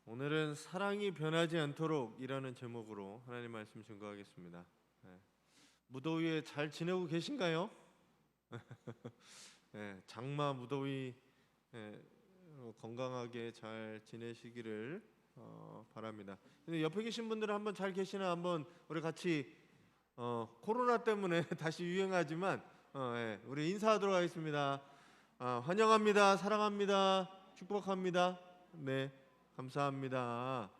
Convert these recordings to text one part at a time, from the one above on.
오늘은 사랑이 변하지 않도록 이라는 제목으로 하나님 말씀 증거하겠습니다. 무더위에 잘 지내고 계신가요? 장마 무더위 건강하게 잘 지내시기를 바랍니다. 근데 옆에 계신 분들은 한번 잘 계시나 한번 우리 같이 코로나 때문에 다시 유행하지만 우리 인사하도록 하겠습니다. 환영합니다. 사랑합니다. 축복합니다. 네, 감사합니다.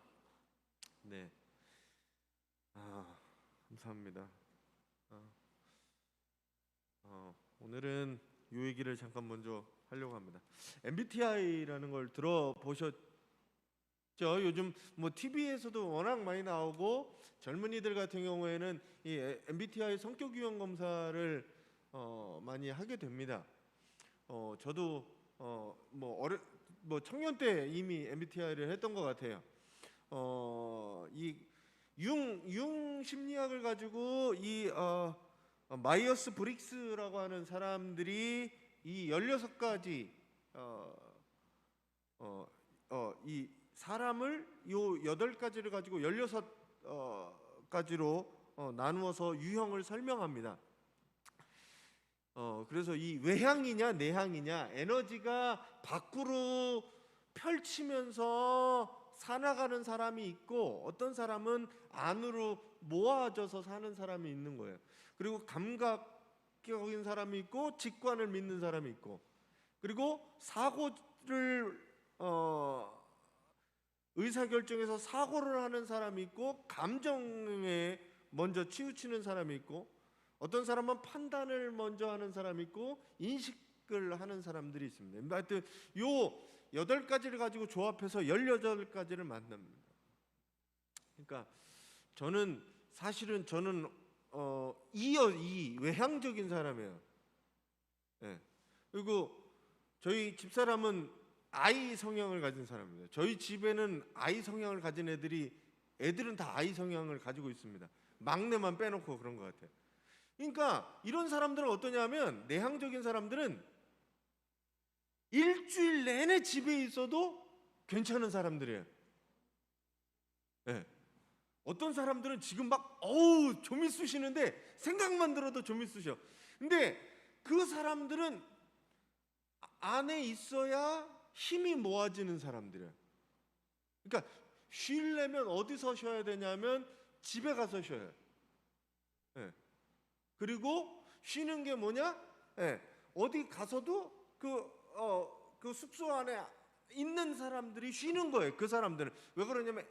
네, 감사합니다. 오늘은 요 얘기를 잠깐 먼저 하려고 합니다. MBTI라는 걸 들어보셨죠? 요즘 뭐 TV에서도 워낙 많이 나오고 젊은이들 같은 경우에는 이 MBTI 성격 유형 검사를 많이 하게 됩니다. 저도 뭐 청년 때 이미 MBTI를 했던 것 같아요. 이 융 심리학을 가지고 이 마이어스 브릭스라고 하는 사람들이 이 16가지 이 사람을 요 8가지를 가지고 16가지로 나누어서 유형을 설명합니다. 그래서 이 외향이냐 내향이냐, 에너지가 밖으로 펼치면서 살아가는 사람이 있고 어떤 사람은 안으로 모아져서 사는 사람이 있는 거예요. 그리고 감각적인 사람이 있고 직관을 믿는 사람이 있고, 그리고 사고를 의사결정에서 사고를 하는 사람이 있고, 감정에 먼저 치우치는 사람이 있고, 어떤 사람은 판단을 먼저 하는 사람이 있고 인식을 하는 사람들이 있습니다. 하여튼 요 8가지를 가지고 조합해서 18가지를 만납니다. 그러니까 사실은 저는 이 외향적인 사람이에요. 그리고 저희 집사람은 I 성향을 가진 사람입니다. 저희 집에는 I 성향을 가진 애들은 다 I 성향을 가지고 있습니다. 막내만 빼놓고 그런 것 같아요. 그러니까 이런 사람들은 어떠냐면, 내향적인 사람들은 일주일 내내 집에 있어도 괜찮은 사람들이에요. 어떤 사람들은 지금 막 좀이 쑤시는데 생각만 들어도 좀이 쑤셔. 근데 그 사람들은 안에 있어야 힘이 모아지는 사람들이에요. 그러니까 쉬려면 어디서 쉬어야 되냐면 집에 가서 쉬어요. 그리고 쉬는 게 뭐냐? 어디 가서도 그 숙소 안에 있는 사람들이 쉬는 거예요. 그 사람들은 왜 그러냐면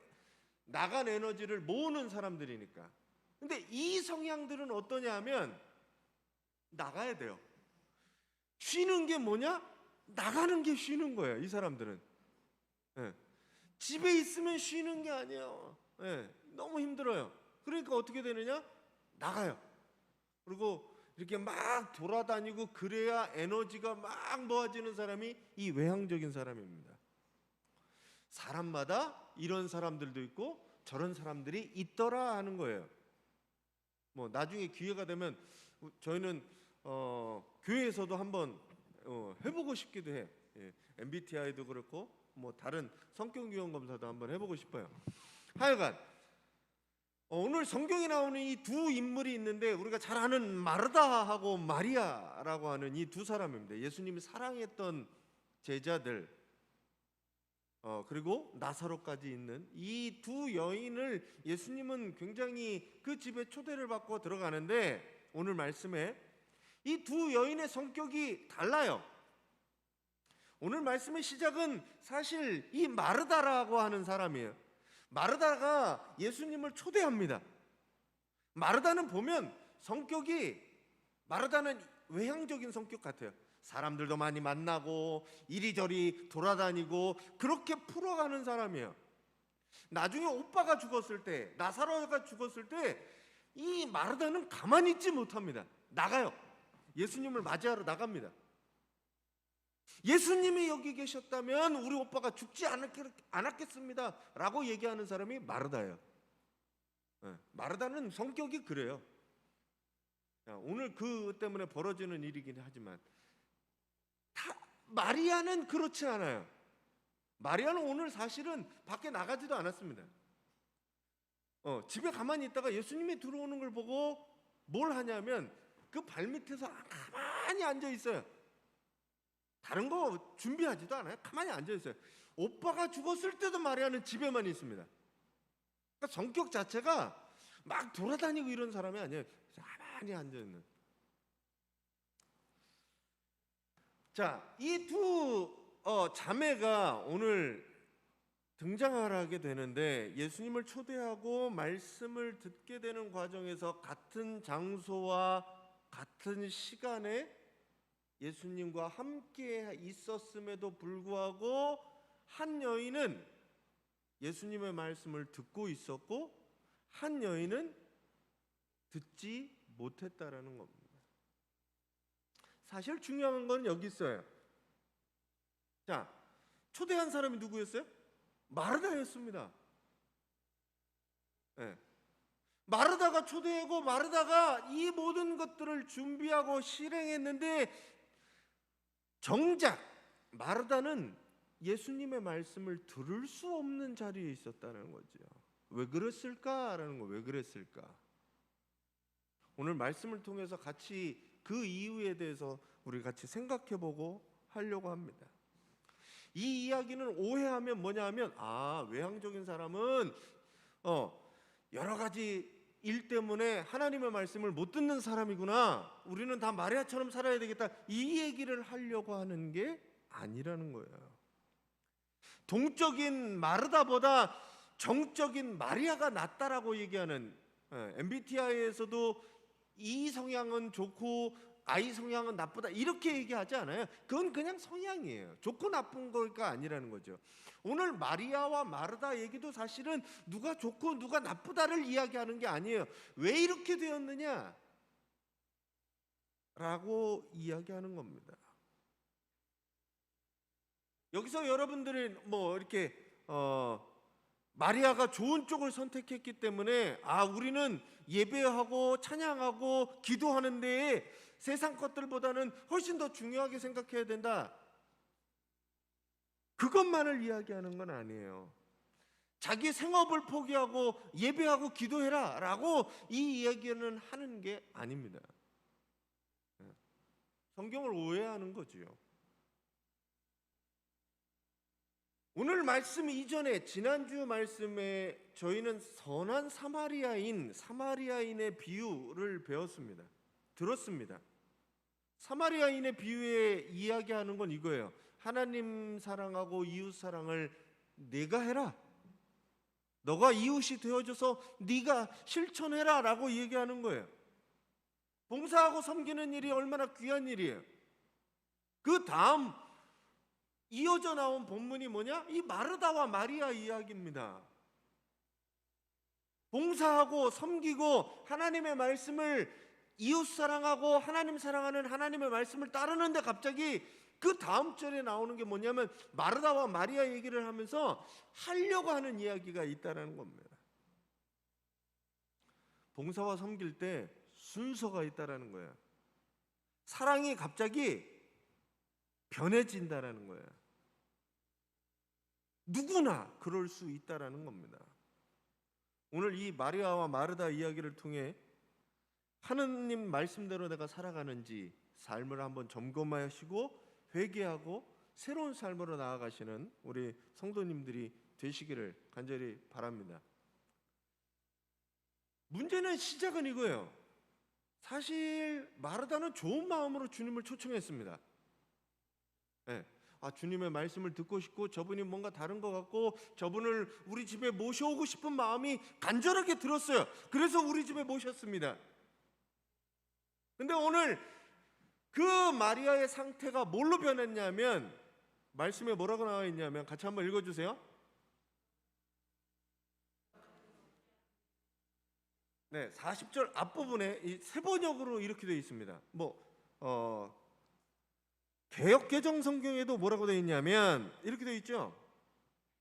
나간 에너지를 모으는 사람들이니까. 근데 이 성향들은 어떠냐면 나가야 돼요. 쉬는 게 뭐냐? 나가는 게 쉬는 거예요. 이 사람들은 집에 있으면 쉬는 게 아니에요. 너무 힘들어요. 그러니까 어떻게 되느냐? 나가요. 그리고 이렇게 막 돌아다니고 그래야 에너지가 막 모아지는 사람이 이 외향적인 사람입니다. 사람마다 이런 사람들도 있고 저런 사람들이 있더라 하는 거예요. 뭐 나중에 기회가 되면 저희는 교회에서도 한번 해보고 싶기도 해요. MBTI도 그렇고 뭐 다른 성격 유형 검사도 한번 해보고 싶어요. 하여간 오늘 성경에 나오는 이 두 인물이 있는데, 우리가 잘 아는 마르다하고 마리아라고 하는 이 두 사람입니다. 예수님이 사랑했던 제자들, 그리고 나사로까지 있는 이 두 여인을 예수님은 굉장히 그 집에 초대를 받고 들어가는데, 오늘 말씀에 이 두 여인의 성격이 달라요. 오늘 말씀의 시작은 사실 이 마르다라고 하는 사람이에요. 마르다가 예수님을 초대합니다. 마르다는 보면 마르다는 외향적인 성격 같아요. 사람들도 많이 만나고 이리저리 돌아다니고 그렇게 풀어가는 사람이에요. 나중에 오빠가 죽었을 때, 나사로가 죽었을 때 이 마르다는 가만히 있지 못합니다. 나가요. 예수님을 맞이하러 나갑니다. 예수님이 여기 계셨다면 우리 오빠가 죽지 않았겠습니다 라고 얘기하는 사람이 마르다예요. 마르다는 성격이 그래요. 오늘 그 때문에 벌어지는 일이긴 하지만, 마리아는 그렇지 않아요. 마리아는 오늘 사실은 밖에 나가지도 않았습니다. 집에 가만히 있다가 예수님이 들어오는 걸 보고 뭘 하냐면 그 발밑에서 가만히 앉아 있어요. 다른 거 준비하지도 않아요. 가만히 앉아 있어요. 오빠가 죽었을 때도 마리아는 집에만 있습니다. 그러니까 성격 자체가 막 돌아다니고 이런 사람이 아니에요. 가만히 앉아 있는. 자, 이 두 자매가 오늘 등장하게 되는데 예수님을 초대하고 말씀을 듣게 되는 과정에서 같은 장소와 같은 시간에 예수님과 함께 있었음에도 불구하고 한 여인은 예수님의 말씀을 듣고 있었고 한 여인은 듣지 못했다라는 겁니다. 사실 중요한 건 여기 있어요. 자, 초대한 사람이 누구였어요? 마르다였습니다. 네. 마르다가 초대하고 마르다가 이 모든 것들을 준비하고 실행했는데 정작 마르다는 예수님의 말씀을 들을 수 없는 자리에 있었다는 거죠. 왜 그랬을까라는 거, 왜 그랬을까? 오늘 말씀을 통해서 같이 그 이유에 대해서 우리 같이 생각해보고 하려고 합니다. 이 이야기는 오해하면 뭐냐 하면 외향적인 사람은 여러 가지 일 때문에 하나님의 말씀을 못 듣는 사람이구나. 우리는 다 마리아처럼 살아야 되겠다. 이 얘기를 하려고 하는 게 아니라는 거예요. 동적인 마르다보다 정적인 마리아가 낫다라고 얘기하는 MBTI에서도 이 성향은 좋고 I 성향은 나쁘다 이렇게 얘기하지 않아요. 그건 그냥 성향이에요. 좋고 나쁜 거가 아니라는 거죠. 오늘 마리아와 마르다 얘기도 사실은 누가 좋고 누가 나쁘다를 이야기하는 게 아니에요. 왜 이렇게 되었느냐 라고 이야기하는 겁니다. 여기서 여러분들이 이렇게 마리아가 좋은 쪽을 선택했기 때문에 우리는 예배하고 찬양하고 기도하는 데에 세상 것들보다는 훨씬 더 중요하게 생각해야 된다. 그것만을 이야기하는 건 아니에요. 자기 생업을 포기하고 예배하고 기도해라 라고 이 이야기는 하는 게 아닙니다. 성경을 오해하는 거지요. 오늘 말씀 이전에 지난주 말씀에 저희는 선한 사마리아인의 비유를 배웠습니다. 들었습니다. 사마리아인의 비유에 이야기하는 건 이거예요. 하나님 사랑하고 이웃 사랑을 네가 해라. 너가 이웃이 되어줘서 네가 실천해라 라고 얘기하는 거예요. 봉사하고 섬기는 일이 얼마나 귀한 일이에요. 그 다음 이어져 나온 본문이 뭐냐? 이 마르다와 마리아 이야기입니다. 봉사하고 섬기고 하나님의 말씀을 이웃 사랑하고 하나님 사랑하는 하나님의 말씀을 따르는데 갑자기 그 다음 절에 나오는 게 뭐냐면 마르다와 마리아 얘기를 하면서 하려고 하는 이야기가 있다는 겁니다. 봉사와 섬길 때 순서가 있다는 거예요. 사랑이 갑자기 변해진다는 거예요. 누구나 그럴 수 있다는 겁니다. 오늘 이 마리아와 마르다 이야기를 통해 하느님 말씀대로 내가 살아가는지 삶을 한번 점검하시고 회개하고 새로운 삶으로 나아가시는 우리 성도님들이 되시기를 간절히 바랍니다. 문제는 시작은 이거예요. 사실 마르다는 좋은 마음으로 주님을 초청했습니다. 주님의 말씀을 듣고 싶고 저분이 뭔가 다른 것 같고 저분을 우리 집에 모셔오고 싶은 마음이 간절하게 들었어요. 그래서 우리 집에 모셨습니다. 근데 오늘 그 마리아의 상태가 뭘로 변했냐면 말씀에 뭐라고 나와 있냐면 같이 한번 읽어주세요. 네, 40절 앞부분에 이 세번역으로 이렇게 되어 있습니다. 개역 개정 성경에도 뭐라고 되어 있냐면 이렇게 되어 있죠.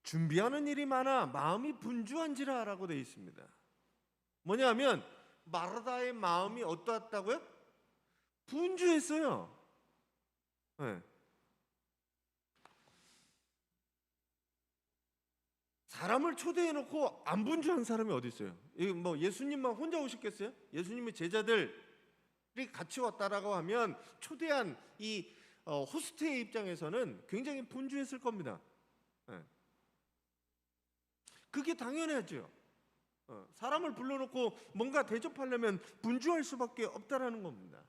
준비하는 일이 많아 마음이 분주한지라라고 되어 있습니다. 뭐냐면 마르다의 마음이 어떠했다고요? 분주했어요. 네. 사람을 초대해 놓고 안 분주한 사람이 어디 있어요? 뭐 예수님만 혼자 오셨겠어요? 예수님의 제자들이 같이 왔다라고 하면 초대한 이 호스트의 입장에서는 굉장히 분주했을 겁니다. 예. 그게 당연하죠. 사람을 불러놓고 뭔가 대접하려면 분주할 수밖에 없다라는 겁니다.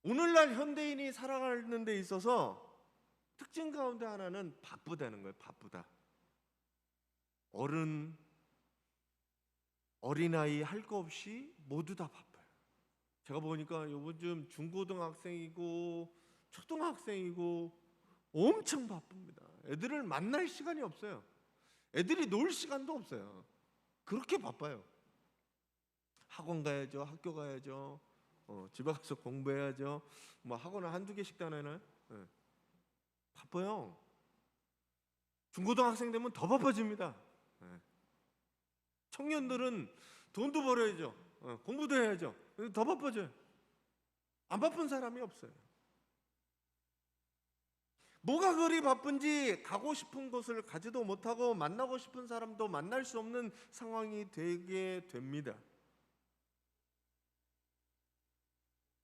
오늘날 현대인이 살아가는 데 있어서 특징 가운데 하나는 바쁘다는 거예요. 바쁘다. 어른, 어린아이 할 거 없이 모두 다 바빠요. 제가 보니까 요즘 중고등학생이고 초등학생이고 엄청 바쁩니다. 애들을 만날 시간이 없어요. 애들이 놀 시간도 없어요. 그렇게 바빠요. 학원 가야죠. 학교 가야죠. 집에 가서 공부해야죠. 뭐 학원을 한두 개씩 다니나요? 네. 바빠요. 중고등학생 되면 더 바빠집니다. 네. 청년들은 돈도 벌어야죠. 공부도 해야죠. 더 바빠져요. 안 바쁜 사람이 없어요. 뭐가 그리 바쁜지 가고 싶은 곳을 가지도 못하고 만나고 싶은 사람도 만날 수 없는 상황이 되게 됩니다.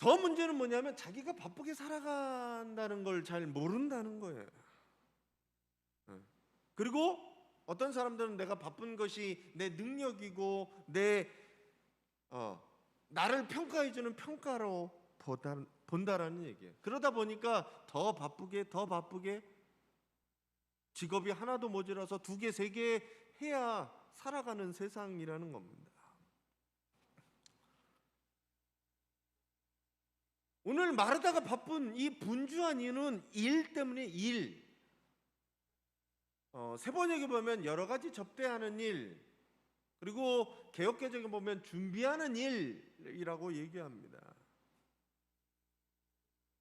더 문제는 뭐냐면 자기가 바쁘게 살아간다는 걸 잘 모른다는 거예요. 그리고 어떤 사람들은 내가 바쁜 것이 내 능력이고 나를 평가해주는 평가로 본다라는 얘기예요. 그러다 보니까 더 바쁘게 직업이 하나도 모자라서 2개, 3개 해야 살아가는 세상이라는 겁니다. 오늘 마르다가 바쁜 이 분주한 이유는 일 때문에 일. 세번역에 보면 여러 가지 접대하는 일, 그리고 개역개정에 보면 준비하는 일이라고 얘기합니다.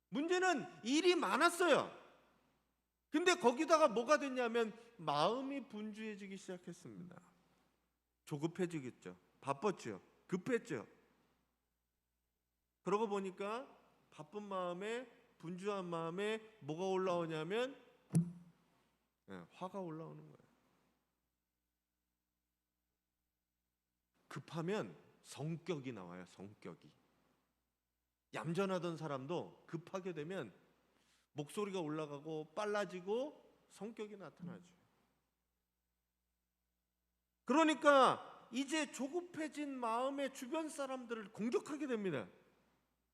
문제는 일이 많았어요. 근데 거기다가 뭐가 됐냐면 마음이 분주해지기 시작했습니다. 조급해지겠죠. 바빴죠. 급했죠. 그러고 보니까 바쁜 마음에, 분주한 마음에 뭐가 올라오냐면 화가 올라오는 거예요. 급하면 성격이 나와요. 성격이. 얌전하던 사람도 급하게 되면 목소리가 올라가고 빨라지고 성격이 나타나죠. 그러니까 이제 조급해진 마음에 주변 사람들을 공격하게 됩니다.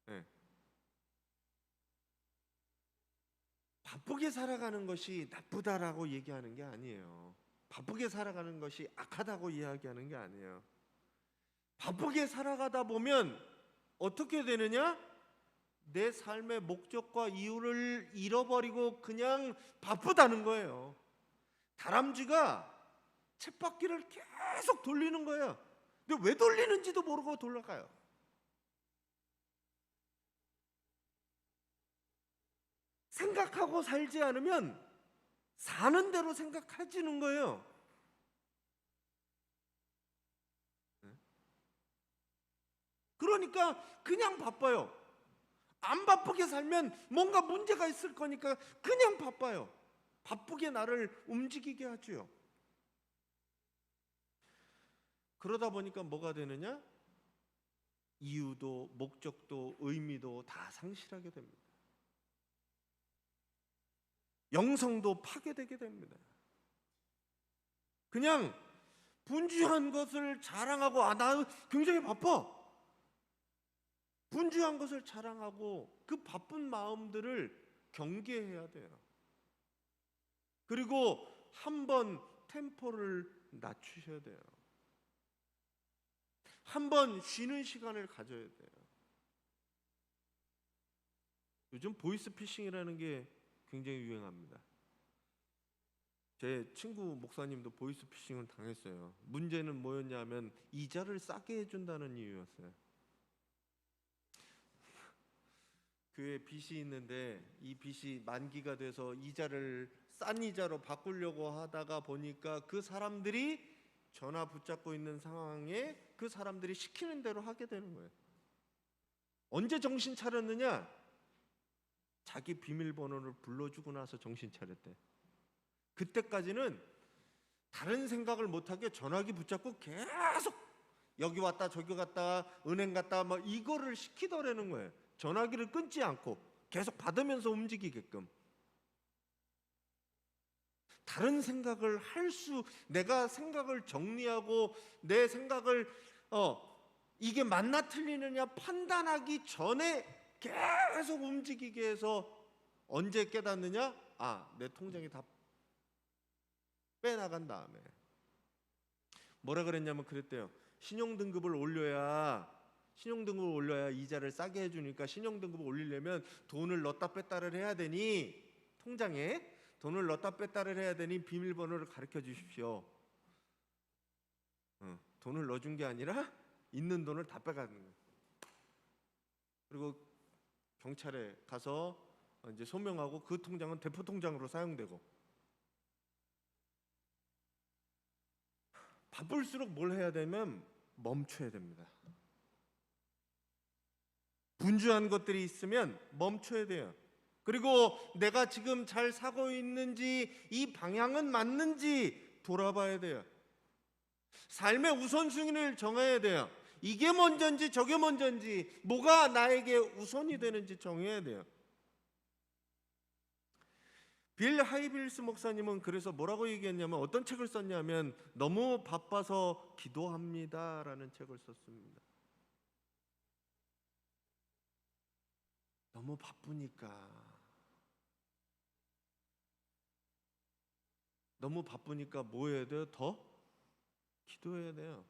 네. 바쁘게 살아가는 것이 나쁘다라고 얘기하는 게 아니에요. 바쁘게 살아가는 것이 악하다고 이야기하는 게 아니에요. 바쁘게 살아가다 보면 어떻게 되느냐? 내 삶의 목적과 이유를 잃어버리고 그냥 바쁘다는 거예요. 다람쥐가 쳇바퀴를 계속 돌리는 거예요. 근데 왜 돌리는지도 모르고 돌아가요. 생각하고 살지 않으면 사는 대로 생각해지는 거예요. 그러니까 그냥 바빠요. 안 바쁘게 살면 뭔가 문제가 있을 거니까 그냥 바빠요. 바쁘게 나를 움직이게 하죠. 그러다 보니까 뭐가 되느냐? 이유도 목적도 의미도 다 상실하게 됩니다. 영성도 파괴되게 됩니다. 그냥 분주한 것을 자랑하고 나 굉장히 바빠. 분주한 것을 자랑하고 그 바쁜 마음들을 경계해야 돼요. 그리고 한번 템포를 낮추셔야 돼요. 한번 쉬는 시간을 가져야 돼요. 요즘 보이스피싱이라는 게 굉장히 유행합니다. 제 친구 목사님도 보이스피싱을 당했어요. 문제는 뭐였냐면 이자를 싸게 해준다는 이유였어요. 교회에 빚이 있는데 이 빚이 만기가 돼서 이자를 싼 이자로 바꾸려고 하다가 보니까 그 사람들이 전화 붙잡고 있는 상황에 그 사람들이 시키는 대로 하게 되는 거예요. 언제 정신 차렸느냐? 자기 비밀번호를 불러주고 나서 정신 차렸대. 그때까지는 다른 생각을 못하게 전화기 붙잡고 계속 여기 왔다 저기 갔다 은행 갔다 막 이거를 시키더라는 거예요. 전화기를 끊지 않고 계속 받으면서 움직이게끔. 다른 생각을 내가 생각을 정리하고 내 생각을 이게 맞나 틀리느냐 판단하기 전에 계속 움직이게 해서 언제 깨닫느냐? 내 통장에 다 빼나간 다음에. 뭐라 그랬냐면 그랬대요. 신용등급을 올려야 이자를 싸게 해주니까 신용등급을 올리려면 돈을 넣었다 뺐다를 해야 되니, 통장에 돈을 넣었다 뺐다를 해야 되니 비밀번호를 가르쳐 주십시오. 돈을 넣어준 게 아니라 있는 돈을 다 빼가는 거예요. 그리고 경찰에 가서 이제 소명하고 그 통장은 대포 통장으로 사용되고. 바쁠수록 뭘 해야 되면 멈춰야 됩니다. 분주한 것들이 있으면 멈춰야 돼요. 그리고 내가 지금 잘 사고 있는지, 이 방향은 맞는지 돌아봐야 돼요. 삶의 우선순위를 정해야 돼요. 이게 먼저인지 저게 먼저인지, 뭐가 나에게 우선이 되는지 정해야 돼요. 빌 하이빌스 목사님은 그래서 뭐라고 얘기했냐면, 어떤 책을 썼냐면 너무 바빠서 기도합니다라는 책을 썼습니다. 너무 바쁘니까 뭐 해야 돼요? 더 기도해야 돼요.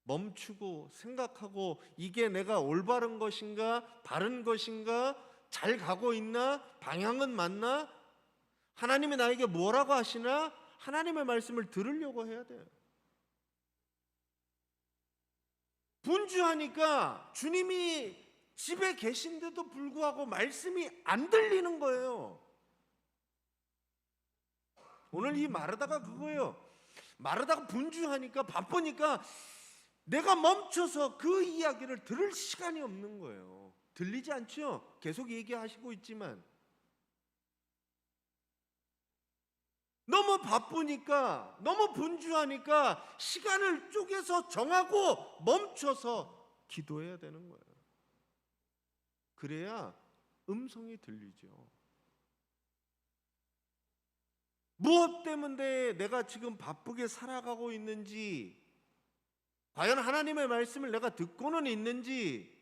멈추고 생각하고, 이게 내가 올바른 것인가 바른 것인가, 잘 가고 있나, 방향은 맞나, 하나님이 나에게 뭐라고 하시나, 하나님의 말씀을 들으려고 해야 돼요. 분주하니까 주님이 집에 계신데도 불구하고 말씀이 안 들리는 거예요. 오늘 이 마르다가 그거예요. 마르다가 분주하니까, 바쁘니까 내가 멈춰서 그 이야기를 들을 시간이 없는 거예요. 들리지 않죠? 계속 얘기하시고 있지만. 너무 바쁘니까, 너무 분주하니까 시간을 쪼개서 정하고 멈춰서 기도해야 되는 거예요. 그래야 음성이 들리죠. 무엇 때문에 내가 지금 바쁘게 살아가고 있는지, 과연 하나님의 말씀을 내가 듣고는 있는지,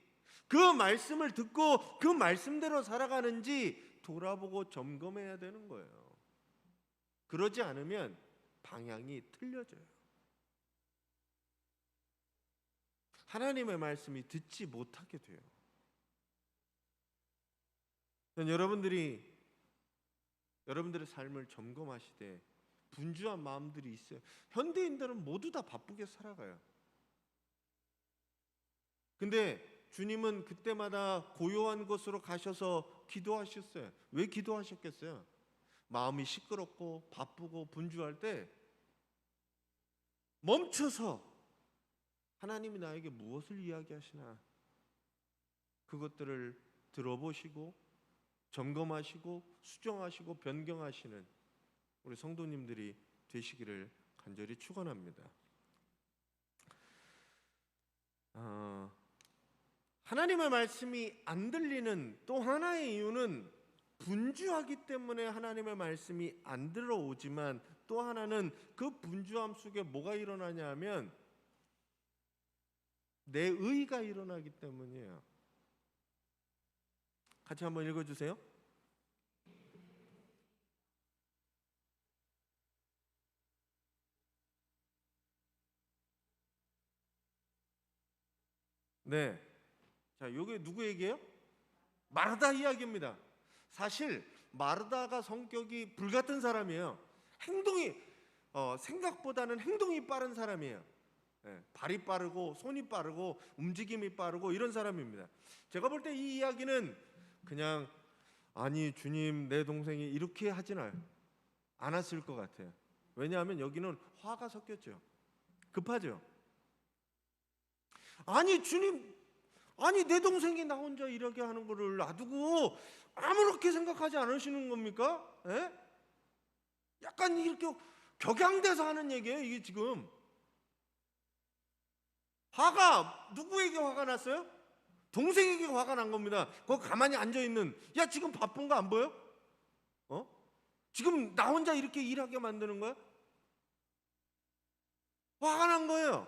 그 말씀을 듣고 그 말씀대로 살아가는지 돌아보고 점검해야 되는 거예요. 그러지 않으면 방향이 틀려져요. 하나님의 말씀이 듣지 못하게 돼요. 여러분들의 삶을 점검하시되 분주한 마음들이 있어요. 현대인들은 모두 다 바쁘게 살아가요. 근데 주님은 그때마다 고요한 곳으로 가셔서 기도하셨어요. 왜 기도하셨겠어요? 마음이 시끄럽고 바쁘고 분주할 때 멈춰서 하나님이 나에게 무엇을 이야기하시나, 그것들을 들어보시고 점검하시고 수정하시고 변경하시는 우리 성도님들이 되시기를 간절히 축원합니다. 하나님의 말씀이 안 들리는 또 하나의 이유는 분주하기 때문에 하나님의 말씀이 안 들어오지만, 또 하나는 그 분주함 속에 뭐가 일어나냐 하면 내 의가 일어나기 때문이에요. 같이 한번 읽어주세요. 네. 자, 이게 누구 얘기예요? 마르다 이야기입니다. 사실 마르다가 성격이 불같은 사람이에요. 생각보다는 행동이 빠른 사람이에요. 발이 빠르고 손이 빠르고 움직임이 빠르고 이런 사람입니다. 제가 볼 때 이 이야기는 그냥, 아니 주님, 내 동생이 이렇게 하진 않았을 것 같아요. 왜냐하면 여기는 화가 섞였죠. 급하죠. 아니 주님, 아니 내 동생이 나 혼자 이렇게 하는 거를 놔두고 아무렇게 생각하지 않으시는 겁니까? 약간 이렇게 격양돼서 하는 얘기예요. 이게 지금 화가 누구에게 화가 났어요? 동생에게 화가 난 겁니다. 거기 가만히 앉아 있는, 야 지금 바쁜 거 안 보여? 지금 나 혼자 이렇게 일하게 만드는 거야? 화가 난 거예요.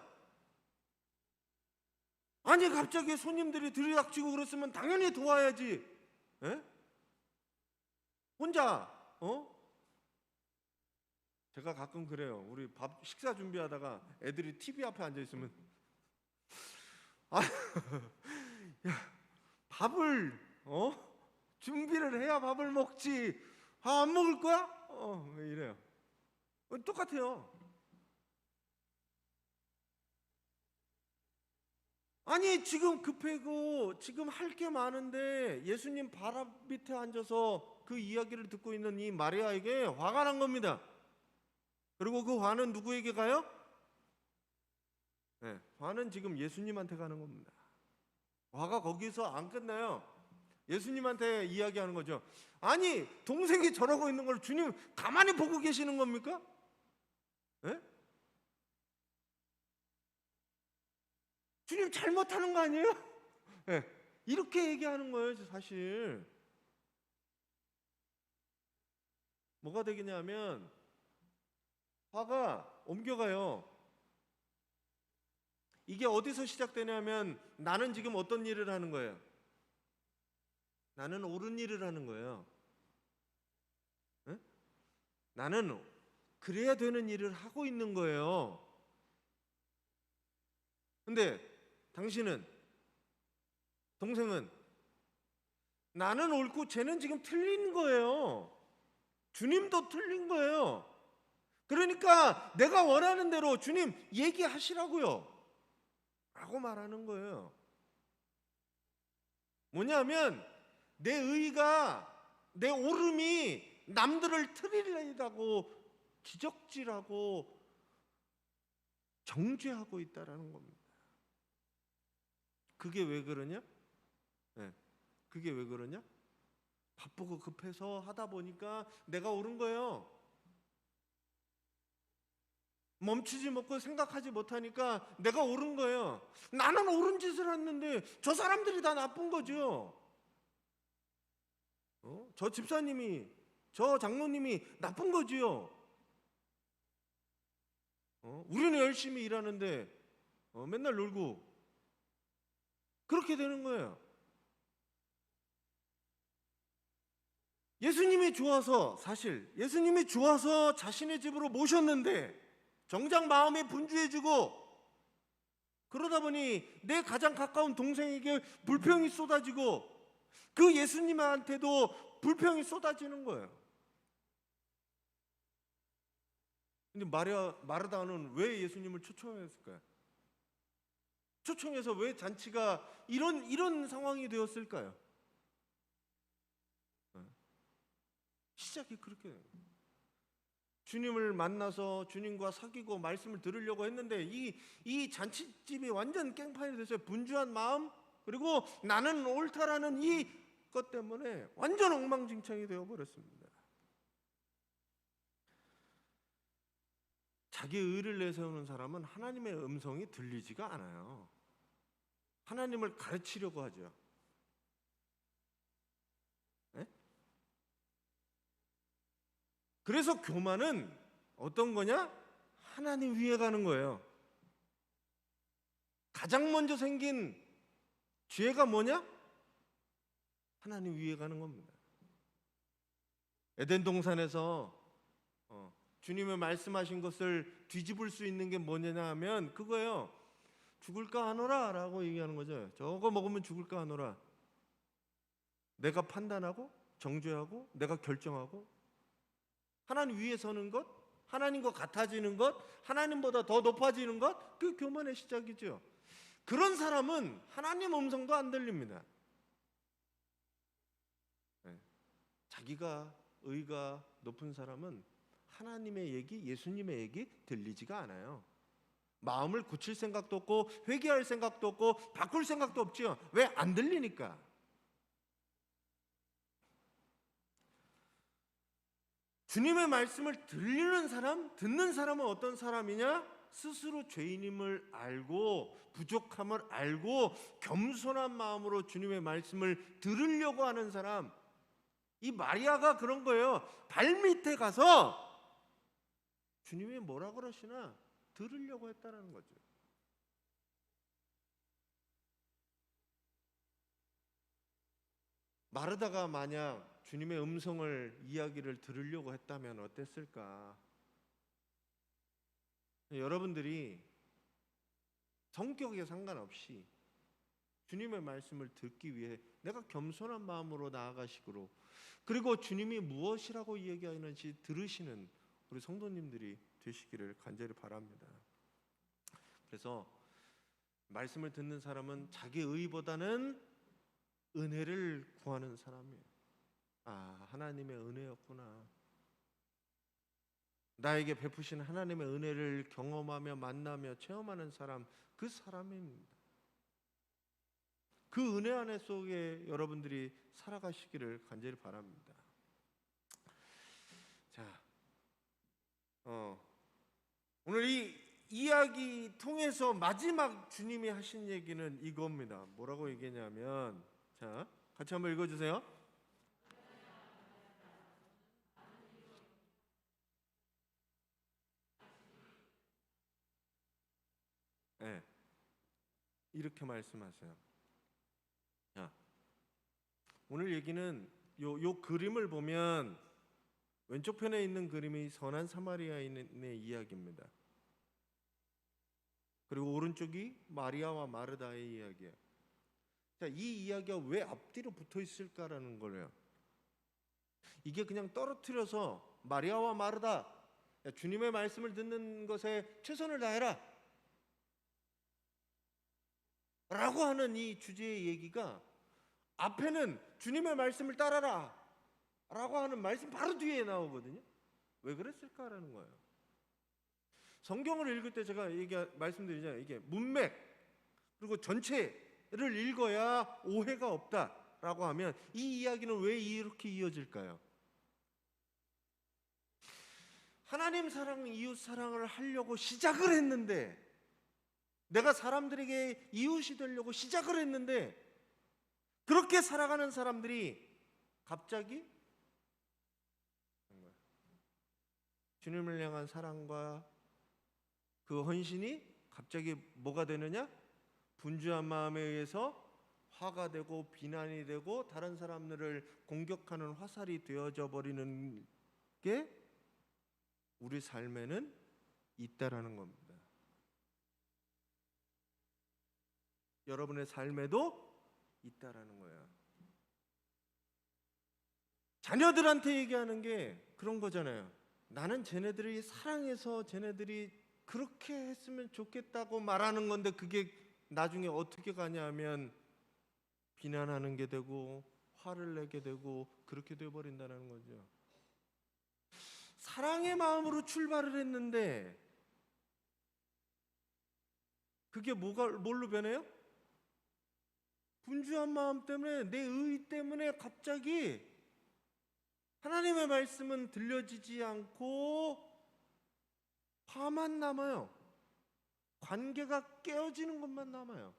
아니 갑자기 손님들이 들이닥치고 그랬으면 당연히 도와야지. 에? 혼자 제가 가끔 그래요. 우리 밥 식사 준비하다가 애들이 TV 앞에 앉아 있으면 아, 야, 밥을 준비를 해야 밥을 먹지. 안 먹을 거야? 왜 이래요? 똑같아요. 아니 지금 급하고 지금 할 게 많은데 예수님 발 앞 밑에 앉아서 그 이야기를 듣고 있는 이 마리아에게 화가 난 겁니다. 그리고 그 화는 누구에게 가요? 네, 화는 지금 예수님한테 가는 겁니다. 화가 거기서 안 끝나요. 예수님한테 이야기하는 거죠. 아니 동생이 저러고 있는 걸 주님 가만히 보고 계시는 겁니까? 네? 주님 잘못하는 거 아니에요? 네, 이렇게 얘기하는 거예요. 사실 뭐가 되겠냐면 화가 옮겨가요. 이게 어디서 시작되냐면 나는 지금 어떤 일을 하는 거예요? 나는 옳은 일을 하는 거예요. 네? 나는 그래야 되는 일을 하고 있는 거예요. 근데 당신은, 동생은 나는 옳고 쟤는 지금 틀린 거예요. 주님도 틀린 거예요. 그러니까 내가 원하는 대로 주님 얘기하시라고요 라고 말하는 거예요. 뭐냐면 내 의가, 내 옳음이 남들을 틀리려고 지적질하고 정죄하고 있다라는 겁니다. 그게 왜 그러냐? 네. 그게 왜 그러냐? 바쁘고 급해서 하다 보니까 내가 옳은 거예요. 멈추지 못하고 생각하지 못하니까 내가 옳은 거예요. 나는 옳은 짓을 했는데 저 사람들이 다 나쁜 거죠. 저 집사님이, 저 장로님이 나쁜 거지요. 우리는 열심히 일하는데 맨날 놀고 그렇게 되는 거예요. 예수님이 좋아서, 사실 예수님이 좋아서 자신의 집으로 모셨는데 정작 마음이 분주해지고 그러다 보니 내 가장 가까운 동생에게 불평이 쏟아지고 그 예수님한테도 불평이 쏟아지는 거예요. 근데 마르다는 왜 예수님을 초청했을까요? 초청해서 왜 잔치가 이런 상황이 되었을까요? 시작이 그렇게 돼요. 주님을 만나서 주님과 사귀고 말씀을 들으려고 했는데 이 잔치집이 완전 깽판이 됐어요. 분주한 마음, 그리고 나는 옳다라는 이 것 때문에 완전 엉망진창이 되어버렸습니다. 자기 의를 내세우는 사람은 하나님의 음성이 들리지가 않아요. 하나님을 가르치려고 하죠. 네? 그래서 교만은 어떤 거냐? 하나님 위에 가는 거예요. 가장 먼저 생긴 죄가 뭐냐? 하나님 위에 가는 겁니다. 에덴 동산에서 주님의 말씀하신 것을 뒤집을 수 있는 게 뭐냐 하면 그거예요. 죽을까 하노라 라고 얘기하는 거죠. 저거 먹으면 죽을까 하노라. 내가 판단하고 정죄하고 내가 결정하고 하나님 위에 서는 것, 하나님과 같아지는 것, 하나님보다 더 높아지는 것, 그 교만의 시작이죠. 그런 사람은 하나님 음성도 안 들립니다. 자기가 의가 높은 사람은 하나님의 얘기, 예수님의 얘기 들리지가 않아요. 마음을 고칠 생각도 없고 회개할 생각도 없고 바꿀 생각도 없지요. 왜? 안 들리니까. 주님의 말씀을 들리는 사람, 듣는 사람은 어떤 사람이냐? 스스로 죄인임을 알고 부족함을 알고 겸손한 마음으로 주님의 말씀을 들으려고 하는 사람. 이 마리아가 그런 거예요. 발밑에 가서 주님이 뭐라 그러시나 들으려고 했다는 거죠. 마르다가 만약 주님의 음성을 이야기를 들으려고 했다면 어땠을까? 여러분들이 성격에 상관없이 주님의 말씀을 듣기 위해 내가 겸손한 마음으로 나아가시기로, 그리고 주님이 무엇이라고 이야기하는지 들으시는 우리 성도님들이 되시기를 간절히 바랍니다. 그래서 말씀을 듣는 사람은 자기 의보다는 은혜를 구하는 사람이에요. 아, 하나님의 은혜였구나. 나에게 베푸신 하나님의 은혜를 경험하며 만나며 체험하는 사람, 그 사람입니다. 그 은혜 안에 속에 여러분들이 살아가시기를 간절히 바랍니다. 자, 오늘 이 이야기 통해서 마지막 주님이 하신 얘기는 이겁니다. 뭐라고 얘기했냐면, 자, 같이 한번 읽어주세요. 네, 이렇게 말씀하세요. 자, 오늘 얘기는 요 그림을 보면 왼쪽 편에 있는 그림이 선한 사마리아인의 이야기입니다. 그리고 오른쪽이 마리아와 마르다의 이야기예요. 자, 이 이야기가 왜 앞뒤로 붙어 있을까라는 거예요. 이게 그냥 떨어뜨려서 마리아와 마르다, 야, 주님의 말씀을 듣는 것에 최선을 다해라 라고 하는 이 주제의 얘기가, 앞에는 주님의 말씀을 따라라 라고 하는 말씀 바로 뒤에 나오거든요. 왜 그랬을까라는 거예요. 성경을 읽을 때 제가 말씀드리잖아요. 이게 문맥 그리고 전체를 읽어야 오해가 없다라고 하면, 이 이야기는 왜 이렇게 이어질까요? 하나님 사랑, 이웃 사랑을 하려고 시작을 했는데, 내가 사람들에게 이웃이 되려고 시작을 했는데, 그렇게 살아가는 사람들이 갑자기 주님을 향한 사랑과 그 헌신이 갑자기 뭐가 되느냐? 분주한 마음에 의해서 화가 되고 비난이 되고 다른 사람들을 공격하는 화살이 되어져 버리는 게 우리 삶에는 있다라는 겁니다. 여러분의 삶에도 있다라는 거야. 자녀들한테 얘기하는 게 그런 거잖아요. 나는 쟤네들이 사랑해서 쟤네들이 그렇게 했으면 좋겠다고 말하는 건데, 그게 나중에 어떻게 가냐 하면 비난하는 게 되고 화를 내게 되고 그렇게 되어버린다는 거죠. 사랑의 마음으로 출발을 했는데 그게 뭘로 변해요? 분주한 마음 때문에, 내 의 때문에 갑자기 하나님의 말씀은 들려지지 않고 화만 남아요. 관계가 깨어지는 것만 남아요.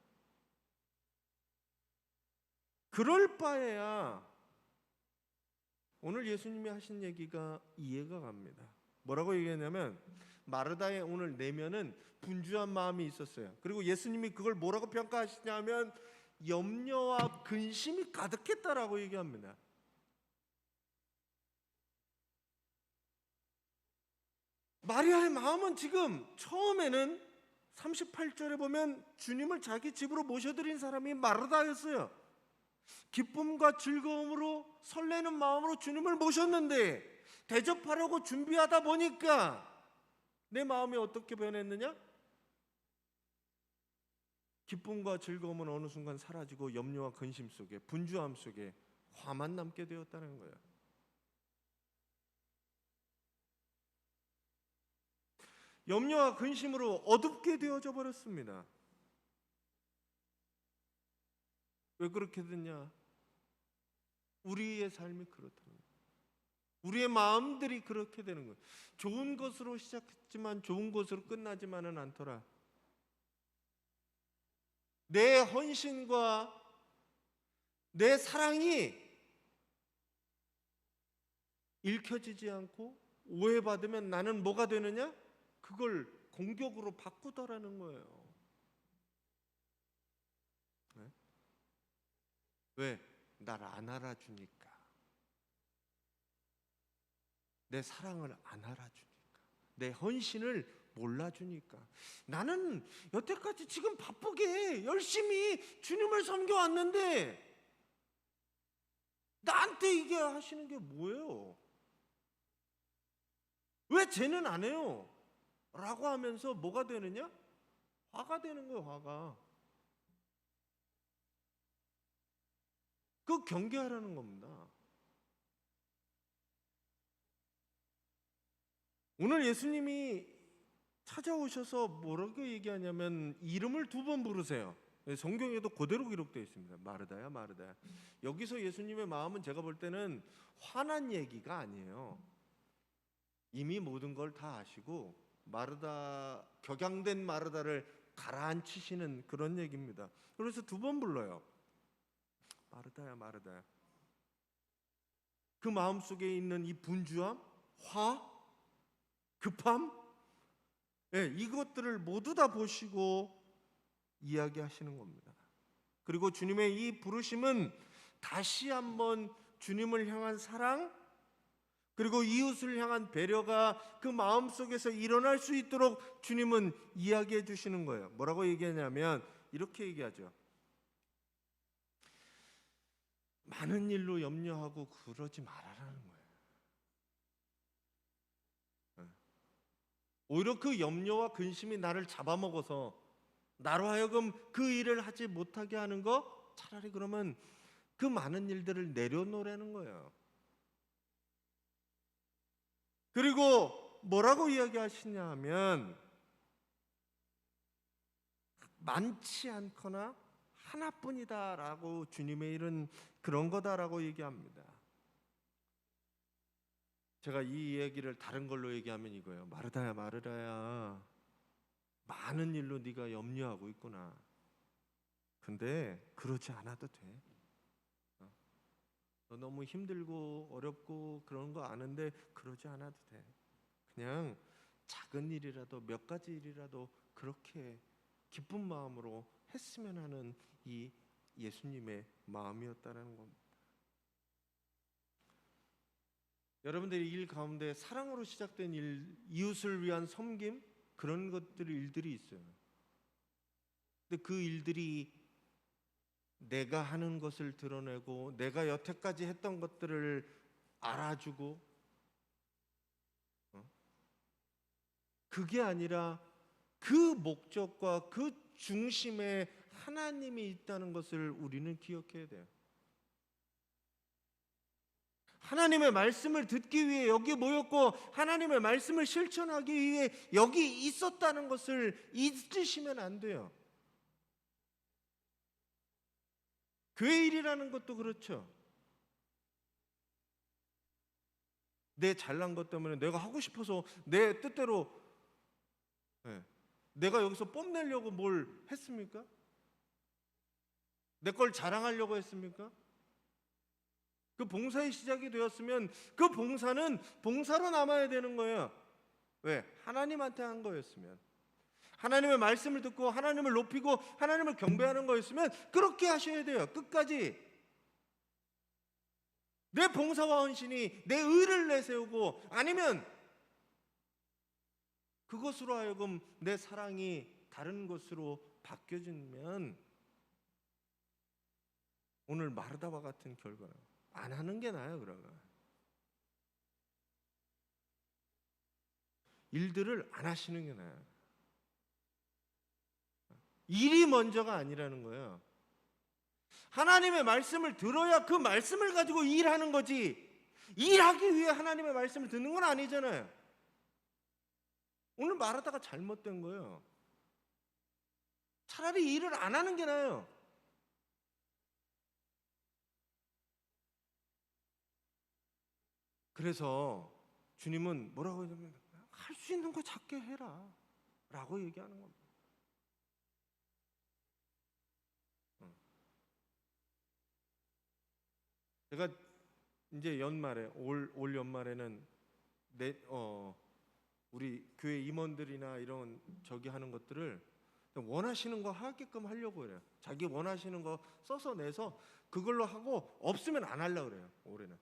그럴 바에야 오늘 예수님이 하신 얘기가 이해가 갑니다. 뭐라고 얘기했냐면, 마르다의 오늘 내면은 분주한 마음이 있었어요. 그리고 예수님이 그걸 뭐라고 평가하시냐면 염려와 근심이 가득했다라고 얘기합니다. 마리아의 마음은 지금 처음에는 38절에 보면 주님을 자기 집으로 모셔드린 사람이 마르다였어요. 기쁨과 즐거움으로 설레는 마음으로 주님을 모셨는데, 대접하려고 준비하다 보니까 내 마음이 어떻게 변했느냐? 기쁨과 즐거움은 어느 순간 사라지고 염려와 근심 속에, 분주함 속에 화만 남게 되었다는 거예요. 염려와 근심으로 어둡게 되어져 버렸습니다. 왜 그렇게 됐냐? 우리의 삶이 그렇다는 거예요. 우리의 마음들이 그렇게 되는 거예요. 좋은 것으로 시작했지만 좋은 것으로 끝나지만은 않더라. 내 헌신과 내 사랑이 읽혀지지 않고 오해받으면 나는 뭐가 되느냐? 그걸 공격으로 바꾸더라는 거예요. 네? 왜? 날 안 알아주니까. 내 사랑을 안 알아주니까. 내 헌신을 몰라주니까. 나는 여태까지 지금 바쁘게 열심히 주님을 섬겨왔는데 나한테 이게 하시는 게 뭐예요? 왜 쟤는 안 해요? 라고 하면서 뭐가 되느냐? 화가 되는 거예요. 화가. 그거 경계하라는 겁니다. 오늘 예수님이 찾아오셔서 뭐라고 얘기하냐면 이름을 2번 부르세요. 성경에도 그대로 기록되어 있습니다. 마르다야, 마르다야. 여기서 예수님의 마음은 제가 볼 때는 화난 얘기가 아니에요. 이미 모든 걸 다 아시고 마르다, 격양된 마르다를 가라앉히시는 그런 얘기입니다. 그래서 2번 불러요. 마르다야, 마르다야. 그 마음속에 있는 이 분주함, 화, 급함, 이것들을 모두 다 보시고 이야기하시는 겁니다. 그리고 주님의 이 부르심은 다시 한번 주님을 향한 사랑, 그리고 이웃을 향한 배려가 그 마음속에서 일어날 수 있도록 주님은 이야기해 주시는 거예요. 뭐라고 얘기하냐면 이렇게 얘기하죠. 많은 일로 염려하고 그러지 말아라는 거예요. 오히려 그 염려와 근심이 나를 잡아먹어서 나로 하여금 그 일을 하지 못하게 하는 거, 차라리 그러면 그 많은 일들을 내려놓으라는 거예요. 그리고 뭐라고 이야기하시냐 하면 많지 않거나 하나뿐이다라고, 주님의 일은 그런 거다라고 얘기합니다. 제가 이 얘기를 다른 걸로 얘기하면 이거예요. 마르다야, 마르다야, 많은 일로 네가 염려하고 있구나. 근데 그러지 않아도 돼. 너 너무 힘들고 어렵고 그런 거 아는데 그러지 않아도 돼. 그냥 작은 일이라도, 몇 가지 일이라도 그렇게 기쁜 마음으로 했으면 하는 이 예수님의 마음이었다는 겁니다. 여러분들의 일 가운데 사랑으로 시작된 일, 이웃을 위한 섬김, 그런 것들이, 일들이 있어요. 근데 그 일들이 내가 하는 것을 드러내고 내가 여태까지 했던 것들을 알아주고, 그게 아니라 그 목적과 그 중심에 하나님이 있다는 것을 우리는 기억해야 돼요. 하나님의 말씀을 듣기 위해 여기 모였고 하나님의 말씀을 실천하기 위해 여기 있었다는 것을 잊으시면 안 돼요. 교회 일이라는 것도 그렇죠. 내 잘난 것 때문에 내가 하고 싶어서 내 뜻대로, 내가 여기서 뽐내려고 뭘 했습니까? 내 걸 자랑하려고 했습니까? 그 봉사의 시작이 되었으면 그 봉사는 봉사로 남아야 되는 거예요. 왜? 하나님한테 한 거였으면, 하나님의 말씀을 듣고 하나님을 높이고 하나님을 경배하는 거였으면 그렇게 하셔야 돼요. 끝까지. 내 봉사와 헌신이 내 의를 내세우고, 아니면 그것으로 하여금 내 사랑이 다른 것으로 바뀌어지면 오늘 마르다와 같은 결과는 안 하는 게 나아요. 그러면 일들을 안 하시는 게 나아요. 일이 먼저가 아니라는 거예요. 하나님의 말씀을 들어야 그 말씀을 가지고 일하는 거지, 일하기 위해 하나님의 말씀을 듣는 건 아니잖아요. 오늘 말하다가 잘못된 거예요. 차라리 일을 안 하는 게 나아요. 그래서 주님은 뭐라고 하냐면 할 수 있는 거 작게 해라 라고 얘기하는 겁니다. 제가 이제 연말에 올 연말에는 우리 교회 임원들이나 이런 저기 하는 것들을 원하시는 거 하게끔 하려고 그래요. 자기 원하시는 거 써서 내서 그걸로 하고 없으면 안 하려고 그래요. 올해는.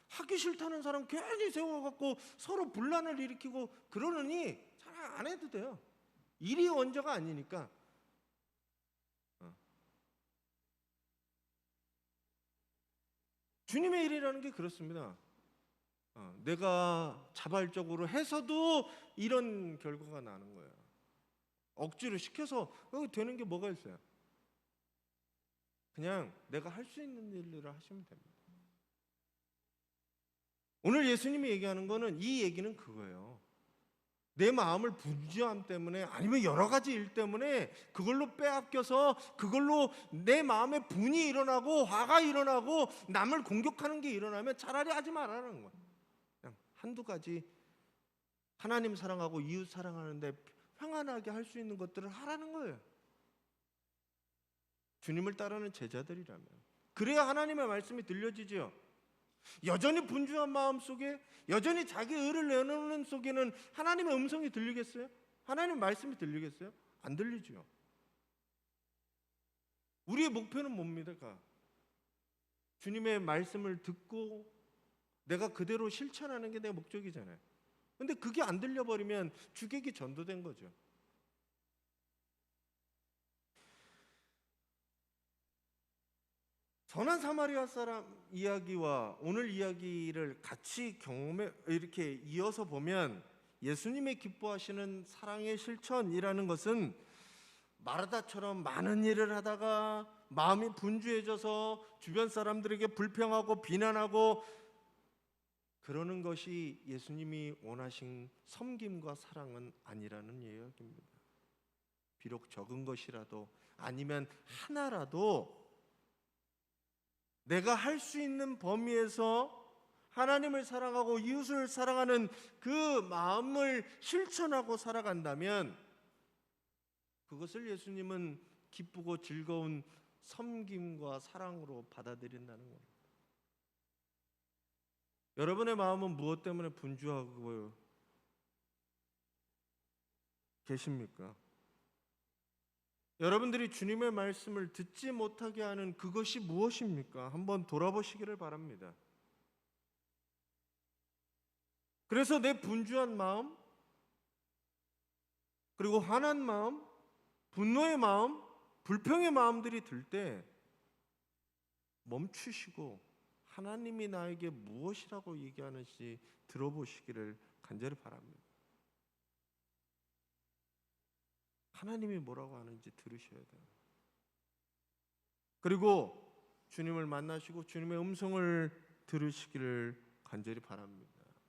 하기 싫다는 사람 괜히 세워갖고 서로 분란을 일으키고 그러느니 잘 안 해도 돼요. 일이 원저가 아니니까. 주님의 일이라는 게 그렇습니다. 내가 자발적으로 해서도 이런 결과가 나는 거예요. 억지로 시켜서 되는 게 뭐가 있어요? 그냥 내가 할 수 있는 일들을 하시면 됩니다. 오늘 예수님이 얘기하는 거는 이 얘기는 그거예요. 내 마음을 분주함 때문에 아니면 여러 가지 일 때문에 그걸로 빼앗겨서 그걸로 내 마음에 분이 일어나고 화가 일어나고 남을 공격하는 게 일어나면 차라리 하지 말라는 거예요. 그냥 한두 가지 하나님 사랑하고 이웃 사랑하는데 평안하게 할 수 있는 것들을 하라는 거예요. 주님을 따르는 제자들이라면. 그래야 하나님의 말씀이 들려지지요. 여전히 분주한 마음 속에 여전히 자기 의를 내놓는 속에는 하나님의 음성이 들리겠어요? 하나님의 말씀이 들리겠어요? 안 들리죠. 우리의 목표는 뭡니까? 주님의 말씀을 듣고 내가 그대로 실천하는 게 내 목적이잖아요. 근데 그게 안 들려버리면 주객이 전도된 거죠. 선한 사마리아 사람 이야기와 오늘 이야기를 같이 이렇게 이어서 보면 예수님의 기뻐하시는 사랑의 실천이라는 것은 마르다처럼 많은 일을 하다가 마음이 분주해져서 주변 사람들에게 불평하고 비난하고 그러는 것이 예수님이 원하신 섬김과 사랑은 아니라는 이야기입니다. 비록 적은 것이라도 아니면 하나라도 내가 할 수 있는 범위에서 하나님을 사랑하고 이웃을 사랑하는 그 마음을 실천하고 살아간다면 그것을 예수님은 기쁘고 즐거운 섬김과 사랑으로 받아들인다는 겁니다. 여러분의 마음은 무엇 때문에 분주하고 계십니까? 여러분들이 주님의 말씀을 듣지 못하게 하는 그것이 무엇입니까? 한번 돌아보시기를 바랍니다. 그래서 내 분주한 마음, 그리고 화난 마음, 분노의 마음, 불평의 마음들이 들 때 멈추시고 하나님이 나에게 무엇이라고 얘기하는지 들어보시기를 간절히 바랍니다. 하나님이 뭐라고 하는지 들으셔야 돼요. 그리고 주님을 만나시고 주님의 음성을 들으시기를 간절히 바랍니다.